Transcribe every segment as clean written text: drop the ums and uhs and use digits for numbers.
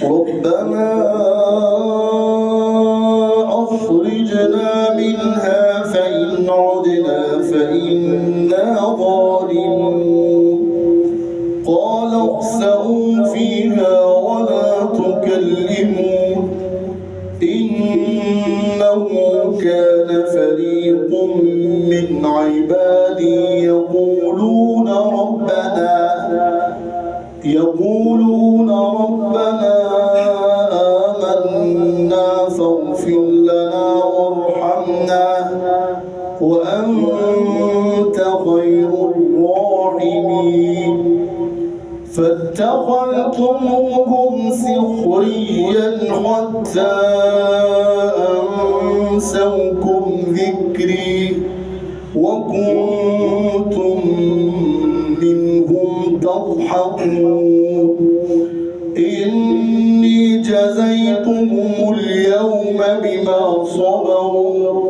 ربنا أخرجنا منها فإن عدنا فإنا ظالمون قال اخسئوا فيها ولا تكلمون إنه كان فريق من عبادي يقولون ربنا آمنا فاغفر لنا وارحمنا وأنت خير الراحمين فاتخذتموهم سخريا حتى أنسوكم ذكري وكنتم منهم تضحكون إني جزيتهم اليوم بما صبروا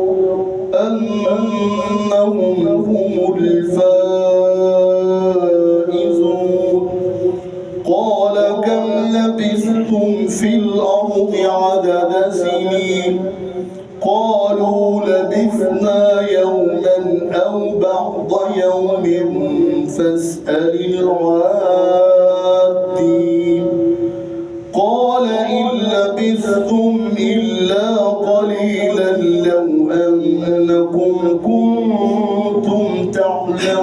أنهم هم الفائزون قال كم لبثتم في الأرض عدد سنين قالوا لبثنا يوما أو بعض يوم فاسأل العادين قال إن لبثتم إلا قليلا لو أنكم كنتم تعلمون